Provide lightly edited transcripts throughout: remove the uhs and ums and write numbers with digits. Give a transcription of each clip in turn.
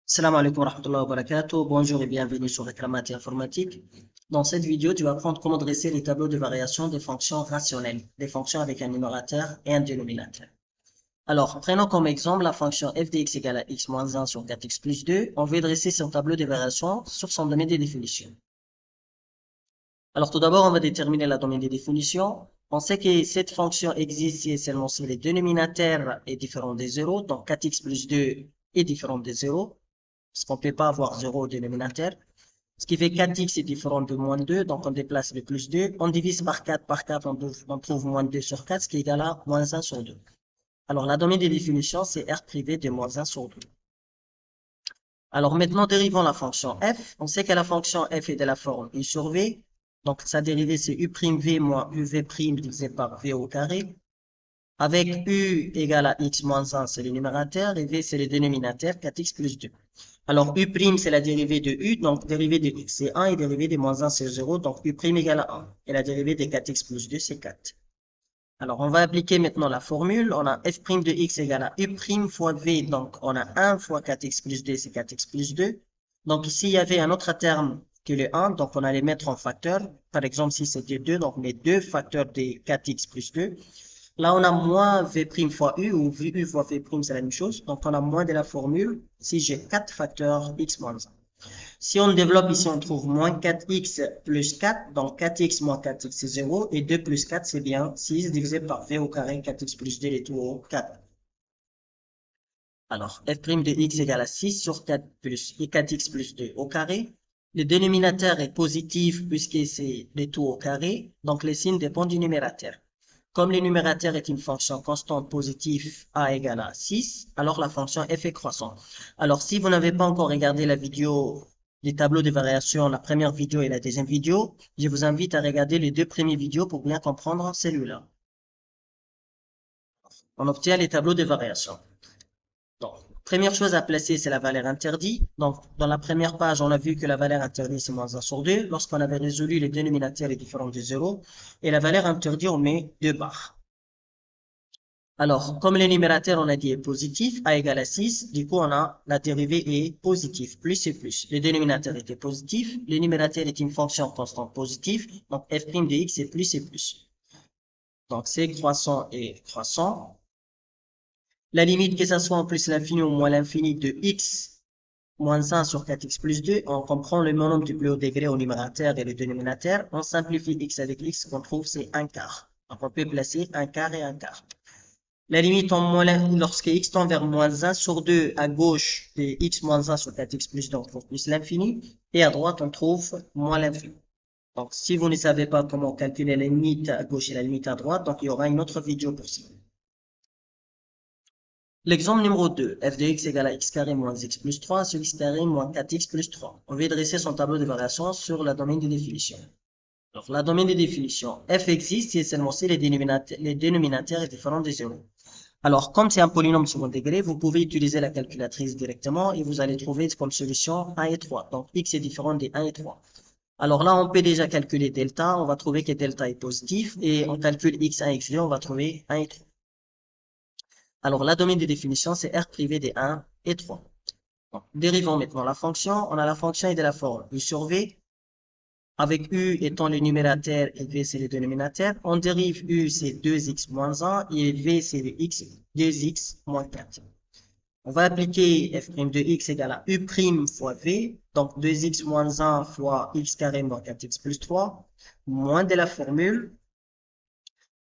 Salam alaikum wa rahmatullahi wa barakatuh. Bonjour et bienvenue sur Réclamati Informatique. Dans cette vidéo, tu vas apprendre comment dresser les tableaux de variation des fonctions rationnelles, des fonctions avec un numérateur et un dénominateur. Alors, prenons comme exemple la fonction f de x égale à x moins 1 sur 4x plus 2. On veut dresser son tableau de variation sur son domaine de définition. Alors, tout d'abord, on va déterminer la domaine de définition. On sait que cette fonction existe si et seulement si le dénominateur est différent de 0. Donc, 4x plus 2 est différent de 0. Parce qu'on ne peut pas avoir 0 au dénominateur. Ce qui fait 4x est différent de moins 2, donc on déplace le plus 2. On divise par 4, on trouve moins 2 sur 4, ce qui est égal à moins 1 sur 2. Alors la domaine de définition, c'est R privé de moins 1 sur 2. Alors maintenant, dérivons la fonction f. On sait que la fonction f est de la forme u sur v. Donc sa dérivée, c'est u'v moins uv' divisé par v au carré. Avec u égale à x moins 1, c'est le numérateur, et v, c'est le dénominateur, 4x plus 2. Alors, u', c'est la dérivée de u, donc dérivée de x, c'est 1, et dérivée de moins 1, c'est 0, donc u' égale à 1. Et la dérivée de 4x plus 2, c'est 4. Alors, on va appliquer maintenant la formule. On a f' de x égale à u' fois v, donc on a 1 fois 4x plus 2, c'est 4x plus 2. Donc ici, il y avait un autre terme que le 1, donc on allait mettre en facteur. Par exemple, si c'était 2, donc les deux facteurs de 4x plus 2. Là, on a moins v' fois u, ou u fois v', c'est la même chose. Donc, on a moins de la formule si j'ai 4 facteurs x moins 1. Si on développe ici, on trouve moins 4x plus 4. Donc, 4x moins 4x, c'est 0. Et 2 plus 4, c'est bien 6 divisé par v au carré, 4x plus 2, les tout au 4. Alors, f' de x égale à 6 sur 4 plus et 4x plus 2 au carré. Le dénominateur est positif puisque c'est le tout au carré. Donc, les signes dépendent du numérateur. Comme le numérateur est une fonction constante positive a égale à 6, alors la fonction f est croissante. Alors, si vous n'avez pas encore regardé la vidéo des tableaux de variation, la première vidéo et la deuxième vidéo, je vous invite à regarder les deux premières vidéos pour bien comprendre celui-là. On obtient les tableaux de variation. Donc, première chose à placer, c'est la valeur interdite. Donc, dans la première page, on a vu que la valeur interdite, c'est moins 1 sur 2. Lorsqu'on avait résolu les dénominateurs et différents de 0. Et la valeur interdite, on met 2 barres. Alors, comme le numérateur, on a dit est positif, a égale à 6, du coup, on a la dérivée est positive, plus et plus. Le dénominateur était positif, le numérateur est une fonction constante positive, donc f' de x est plus et plus. Donc, c'est croissant et croissant. La limite, que ça soit en plus l'infini ou moins l'infini de x moins 1 sur 4x plus 2, on comprend le nombre du plus haut degré au numérateur et le dénominateur. On simplifie x avec x, qu'on trouve, c'est 1 quart. Donc, on peut placer 1 quart et 1 quart. La limite en moins, lorsque x tend vers moins 1 sur 2 à gauche de x moins 1 sur 4x plus 2, on trouve plus l'infini. Et à droite, on trouve moins l'infini. Donc, si vous ne savez pas comment calculer la limite à gauche et la limite à droite, donc il y aura une autre vidéo pour ça. L'exemple numéro 2, f de x égale à x carré moins x plus 3 sur x carré moins 4x plus 3. On veut dresser son tableau de variation sur la domaine de définition. Alors, la domaine de définition, f existe si et seulement si les dénominateurs est différent de 0. Alors, comme c'est un polynôme second degré, vous pouvez utiliser la calculatrice directement et vous allez trouver comme solution 1 et 3. Donc, x est différent des 1 et 3. Alors là, on peut déjà calculer delta. On va trouver que delta est positif et on calcule x1 et x2, on va trouver 1 et 3. Alors, la domaine de définition, c'est R privé des 1 et 3. Donc, dérivons maintenant la fonction. On a la fonction et de la forme u sur v, avec u étant le numérateur et v c'est le dénominateur. On dérive u, c'est 2x moins 1 et v, c'est le x, 2x moins 4. On va appliquer f' de x égale à u' fois v, donc 2x moins 1 fois x carré moins 4x plus 3, moins de la formule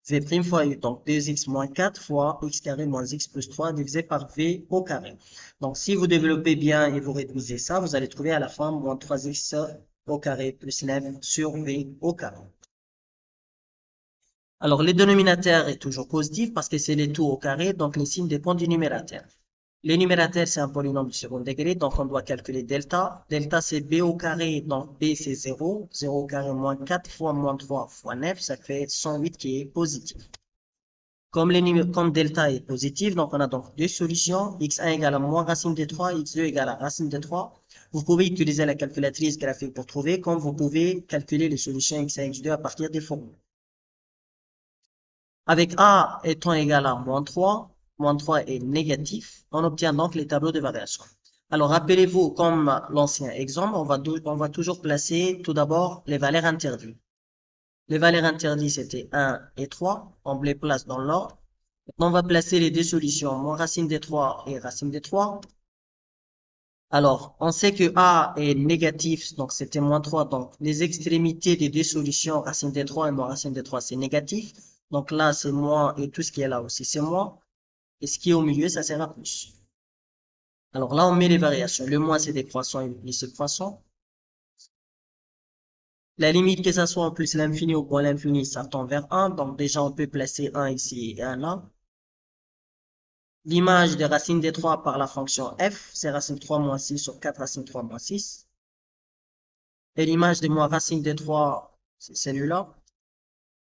v' fois u, donc 2x moins 4 fois x carré moins x plus 3 divisé par v au carré. Donc si vous développez bien et vous réduisez ça, vous allez trouver à la fin moins 3x au carré plus 9 sur v au carré. Alors le dénominateur est toujours positif parce que c'est les tout au carré, donc les signes dépendent du numérateur. Le numérateur, c'est un polynôme du second degré, donc on doit calculer delta. Delta, c'est b au carré, donc b, c'est 0. 0 au carré moins 4 fois moins 3 fois 9, ça fait 108 qui est positif. Comme delta est positif, donc on a donc deux solutions. x1 égale à moins racine de 3, x2 égale à racine de 3. Vous pouvez utiliser la calculatrice graphique pour trouver, comme vous pouvez calculer les solutions x1 et x2 à partir des formules. Avec a étant égal à moins 3 est négatif, on obtient donc les tableaux de variation. Alors, rappelez-vous, comme l'ancien exemple, on va toujours placer tout d'abord les valeurs interdites. Les valeurs interdites, c'était 1 et 3. On les place dans l'ordre. Maintenant, on va placer les deux solutions, moins racine des 3 et racine des 3. Alors, on sait que A est négatif, donc c'était moins 3. Donc, les extrémités des deux solutions, racine des 3 et moins racine des 3, c'est négatif. Donc là, c'est moins, et tout ce qui est là aussi, c'est moins. Et ce qui est au milieu, ça sera plus. Alors là, on met les variations. Le moins, c'est décroissant et le plus, c'est croissant. La limite, que ça soit en plus l'infini ou moins l'infini, ça tend vers 1. Donc déjà, on peut placer 1 ici et 1 là. L'image des racines des 3 par la fonction f, c'est racine 3 moins 6 sur 4 racine 3 moins 6. Et l'image de moins racine des 3, c'est celui-là.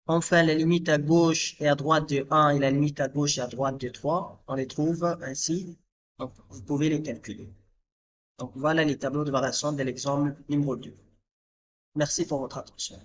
Enfin, la limite à gauche et à droite de 1 et la limite à gauche et à droite de 3, on les trouve ainsi. Donc, vous pouvez les calculer. Donc, voilà les tableaux de variation de l'exemple numéro 2. Merci pour votre attention.